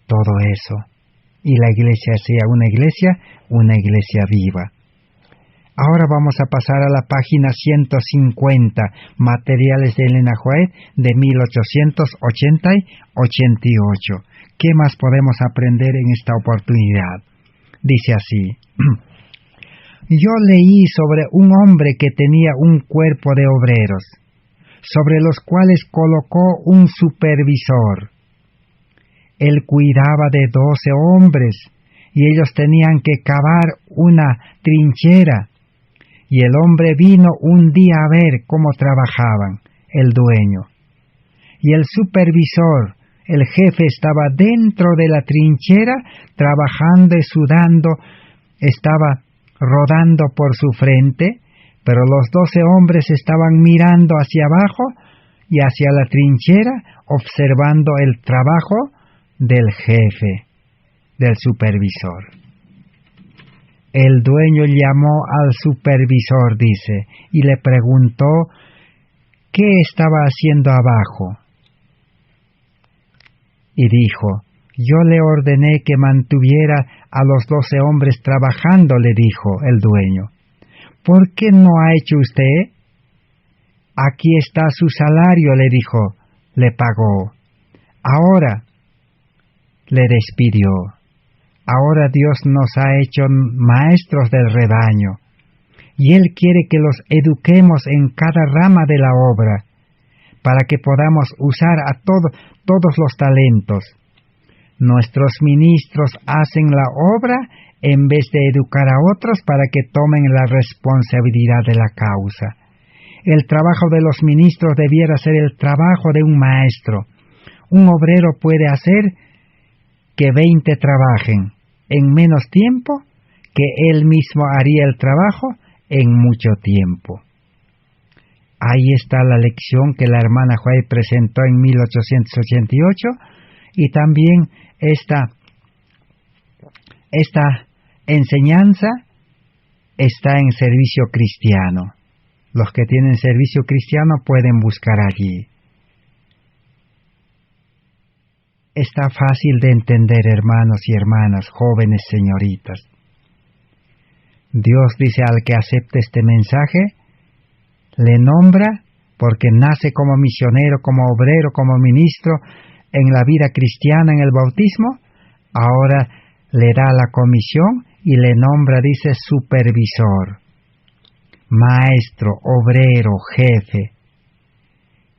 todo eso. Y la iglesia sea una iglesia viva. Ahora vamos a pasar a la página 150, Materiales de Elena White, de 1880 y 88. ¿Qué más podemos aprender en esta oportunidad? Dice así: Yo leí sobre un hombre que tenía un cuerpo de obreros, sobre los cuales colocó un supervisor. Él cuidaba de 12 hombres, y ellos tenían que cavar una trinchera. Y el hombre vino un día a ver cómo trabajaban, el dueño. Y el supervisor, el jefe, estaba dentro de la trinchera, trabajando y sudando, estaba rodando por su frente, pero los 12 hombres estaban mirando hacia abajo y hacia la trinchera, observando el trabajo del jefe, del supervisor. El dueño llamó al supervisor, dice, y le preguntó qué estaba haciendo abajo. Y dijo: Yo le ordené que mantuviera a los 12 hombres trabajando, le dijo el dueño. ¿Por qué no ha hecho usted? Aquí está su salario, le dijo, le pagó. Ahora le despidió. Ahora Dios nos ha hecho maestros del rebaño, y Él quiere que los eduquemos en cada rama de la obra, para que podamos usar a todos los talentos. Nuestros ministros hacen la obra en vez de educar a otros para que tomen la responsabilidad de la causa. El trabajo de los ministros debiera ser el trabajo de un maestro. Un obrero puede hacer que 20 trabajen en menos tiempo que él mismo haría el trabajo en mucho tiempo. Ahí está la lección que la hermana White presentó en 1888, y también esta enseñanza está en Servicio Cristiano. Los que tienen Servicio Cristiano pueden buscar allí. Está fácil de entender, hermanos y hermanas, jóvenes señoritas. Dios dice al que acepte este mensaje, le nombra porque nace como misionero, como obrero, como ministro en la vida cristiana, en el bautismo. Ahora le da la comisión y le nombra, dice, supervisor, maestro, obrero, jefe.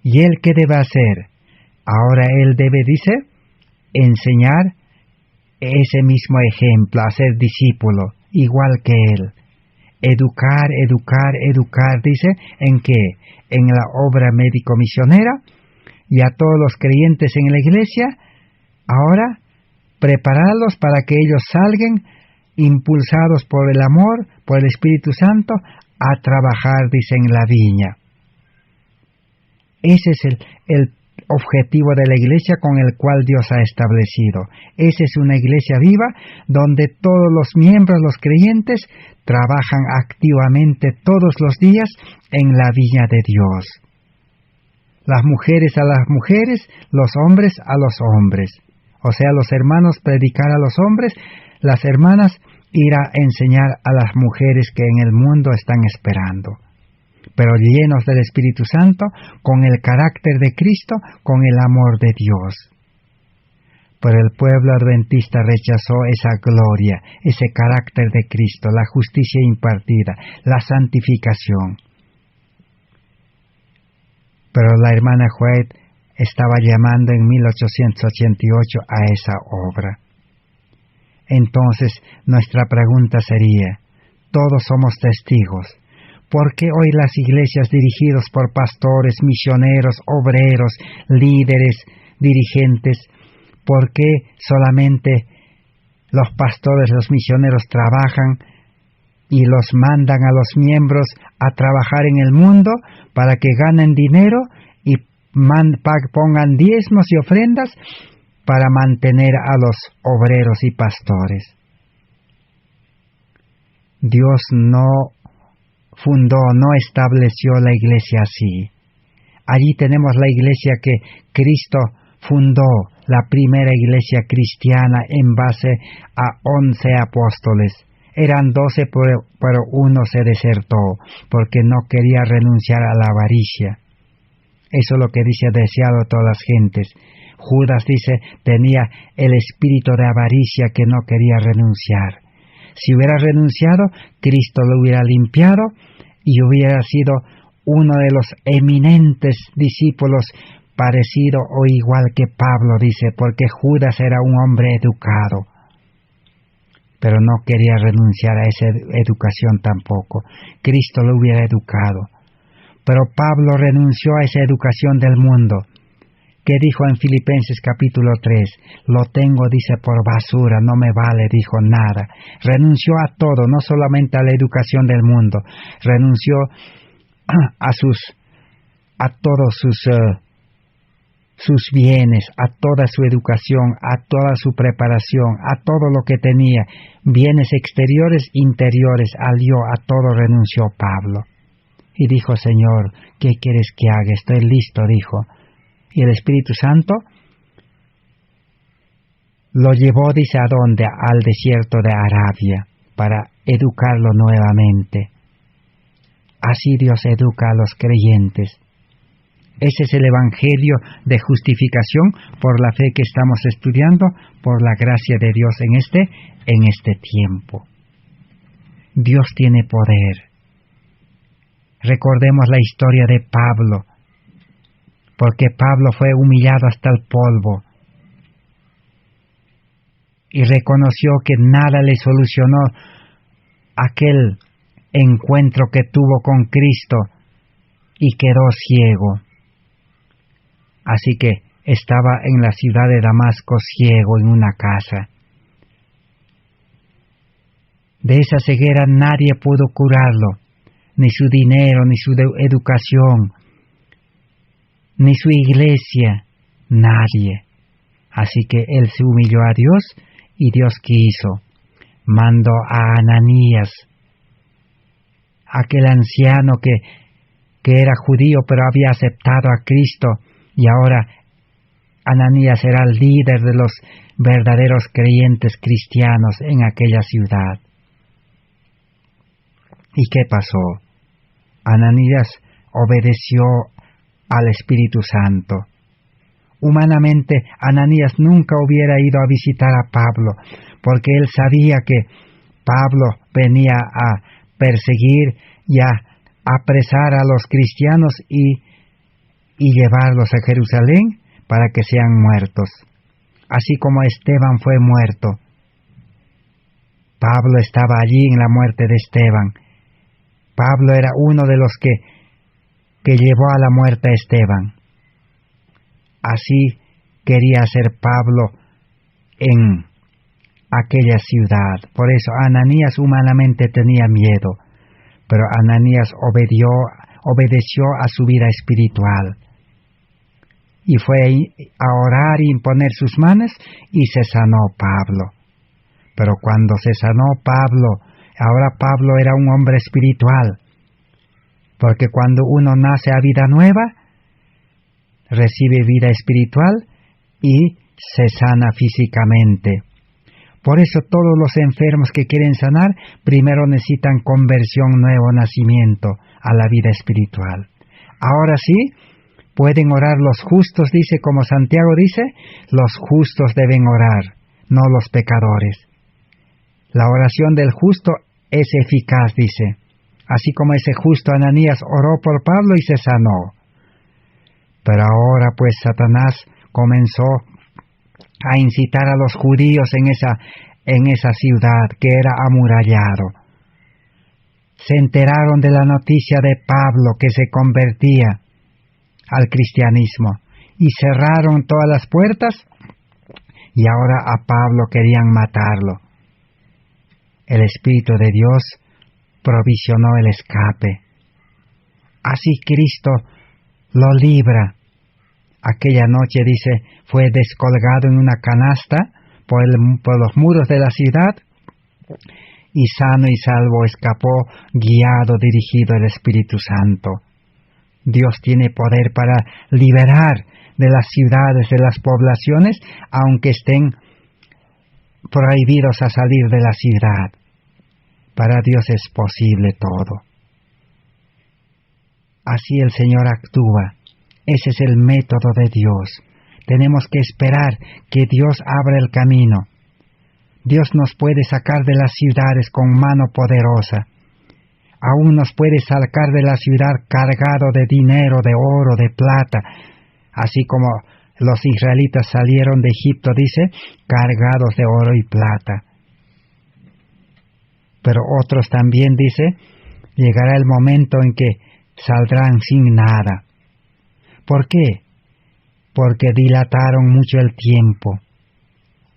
¿Y él qué debe hacer? Ahora él debe, dice, enseñar ese mismo ejemplo, a ser discípulo, igual que él. Educar, dice, ¿en qué? En la obra médico-misionera, y a todos los creyentes en la iglesia, ahora prepararlos para que ellos salgan impulsados por el amor, por el Espíritu Santo, a trabajar, dice, en la viña. Ese es el objetivo de la iglesia con el cual Dios ha establecido. Esa es una iglesia viva donde todos los miembros, los creyentes, trabajan activamente todos los días en la viña de Dios. Las mujeres a las mujeres, los hombres a los hombres. O sea, los hermanos predicar a los hombres, las hermanas ir a enseñar a las mujeres que en el mundo están esperando, pero llenos del Espíritu Santo, con el carácter de Cristo, con el amor de Dios. Pero el pueblo adventista rechazó esa gloria, ese carácter de Cristo, la justicia impartida, la santificación. Pero la hermana White estaba llamando en 1888 a esa obra. Entonces, nuestra pregunta sería, todos somos testigos. ¿Por qué hoy las iglesias dirigidas por pastores, misioneros, obreros, líderes, dirigentes, por qué solamente los pastores, los misioneros trabajan y los mandan a los miembros a trabajar en el mundo para que ganen dinero y pongan diezmos y ofrendas para mantener a los obreros y pastores? Dios no fundó, no estableció la iglesia así. Allí tenemos la iglesia que Cristo fundó, la primera iglesia cristiana en base a 11 apóstoles. Eran 12, pero uno se desertó porque no quería renunciar a la avaricia. Eso es lo que dice deseado a todas las gentes. Judas, dice, tenía el espíritu de avaricia que no quería renunciar. Si hubiera renunciado, Cristo lo hubiera limpiado y hubiera sido uno de los eminentes discípulos, parecido o igual que Pablo, dice, porque Judas era un hombre educado. Pero no quería renunciar a esa educación tampoco. Cristo lo hubiera educado. Pero Pablo renunció a esa educación del mundo. ¿Qué dijo en Filipenses capítulo 3? Lo tengo, dice, por basura, no me vale, dijo, nada. Renunció a todo, no solamente a la educación del mundo. Renunció a todos sus bienes, a toda su educación, a toda su preparación, a todo lo que tenía, bienes exteriores, interiores, a todo renunció Pablo. Y dijo, Señor, ¿qué quieres que haga? Estoy listo, dijo. Y el Espíritu Santo lo llevó, dice, ¿a dónde? Al desierto de Arabia, para educarlo nuevamente. Así Dios educa a los creyentes. Ese es el Evangelio de justificación por la fe que estamos estudiando, por la gracia de Dios en este tiempo. Dios tiene poder. Recordemos la historia de Pablo, porque Pablo fue humillado hasta el polvo y reconoció que nada le solucionó aquel encuentro que tuvo con Cristo y quedó ciego. Así que estaba en la ciudad de Damasco ciego en una casa. De esa ceguera nadie pudo curarlo, ni su dinero, ni su educación, ni su iglesia, nadie. Así que él se humilló a Dios y Dios quiso. Mandó a Ananías, aquel anciano que era judío pero había aceptado a Cristo, y ahora Ananías era el líder de los verdaderos creyentes cristianos en aquella ciudad. ¿Y qué pasó? Ananías obedeció al Espíritu Santo. Humanamente, Ananías nunca hubiera ido a visitar a Pablo, porque él sabía que Pablo venía a perseguir y a apresar a los cristianos y llevarlos a Jerusalén para que sean muertos. Así como Esteban fue muerto. Pablo estaba allí en la muerte de Esteban. Pablo era uno de los que llevó a la muerte a Esteban. Así quería ser Pablo en aquella ciudad. Por eso Ananías humanamente tenía miedo, pero Ananías obedeció a su vida espiritual. Y fue a orar y imponer sus manos y se sanó Pablo. Pero cuando se sanó Pablo, ahora Pablo era un hombre espiritual. Porque cuando uno nace a vida nueva, recibe vida espiritual y se sana físicamente. Por eso todos los enfermos que quieren sanar, primero necesitan conversión, nuevo nacimiento a la vida espiritual. Ahora sí, pueden orar los justos, dice, como Santiago dice, los justos deben orar, no los pecadores. La oración del justo es eficaz, dice. Así como ese justo Ananías oró por Pablo y se sanó. Pero ahora pues Satanás comenzó a incitar a los judíos en esa ciudad que era amurallado. Se enteraron de la noticia de Pablo que se convertía al cristianismo y cerraron todas las puertas y ahora a Pablo querían matarlo. El Espíritu de Dios provisionó el escape. Así Cristo lo libra. Aquella noche, dice, fue descolgado en una canasta por los muros de la ciudad y sano y salvo escapó, guiado, dirigido el Espíritu Santo. Dios tiene poder para liberar de las ciudades, de las poblaciones, aunque estén prohibidos a salir de la ciudad. Para Dios es posible todo. Así el Señor actúa. Ese es el método de Dios. Tenemos que esperar que Dios abra el camino. Dios nos puede sacar de las ciudades con mano poderosa. Aún nos puede sacar de la ciudad cargado de dinero, de oro, de plata, así como los israelitas salieron de Egipto, dice, cargados de oro y plata. Pero otros también, dice, llegará el momento en que saldrán sin nada. ¿Por qué? Porque dilataron mucho el tiempo.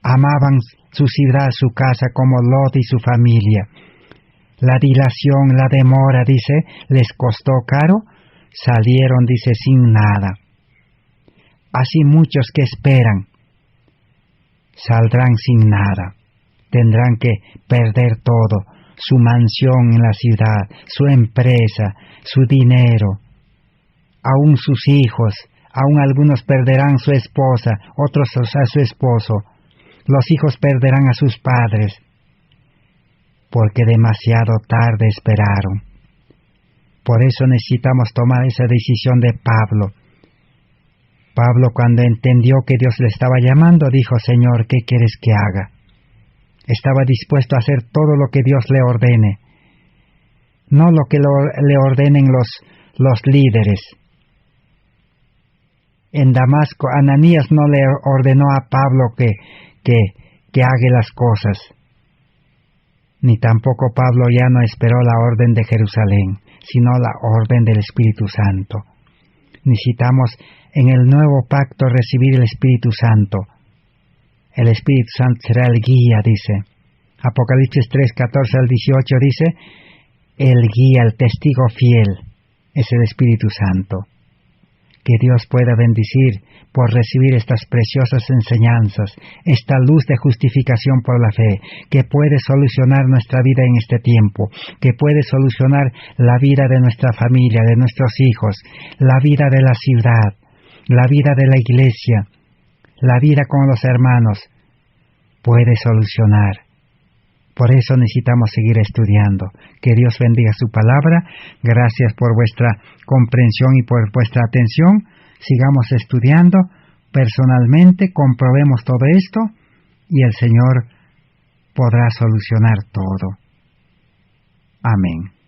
Amaban su ciudad, su casa, como Lot y su familia. La dilación, la demora, dice, les costó caro, salieron, dice, sin nada. Así muchos que esperan, saldrán sin nada. Tendrán que perder todo, su mansión en la ciudad, su empresa, su dinero, aún sus hijos, aún algunos perderán su esposa, otros a su esposo, los hijos perderán a sus padres, porque demasiado tarde esperaron. Por eso necesitamos tomar esa decisión de Pablo. Pablo, cuando entendió que Dios le estaba llamando, dijo: Señor, ¿qué quieres que haga? Estaba dispuesto a hacer todo lo que Dios le ordene, no lo que le ordenen los líderes. En Damasco, Ananías no le ordenó a Pablo que haga las cosas, ni tampoco Pablo ya no esperó la orden de Jerusalén, sino la orden del Espíritu Santo. Necesitamos en el nuevo pacto recibir el Espíritu Santo. El Espíritu Santo será el guía, dice. Apocalipsis 3, 14 al 18 dice: el guía, el testigo fiel, es el Espíritu Santo. Que Dios pueda bendecir por recibir estas preciosas enseñanzas, esta luz de justificación por la fe, que puede solucionar nuestra vida en este tiempo, que puede solucionar la vida de nuestra familia, de nuestros hijos, la vida de la ciudad, la vida de la iglesia, la vida con los hermanos. Puede solucionar. Por eso necesitamos seguir estudiando. Que Dios bendiga su palabra. Gracias por vuestra comprensión y por vuestra atención. Sigamos estudiando personalmente, comprobemos todo esto y el Señor podrá solucionar todo. Amén.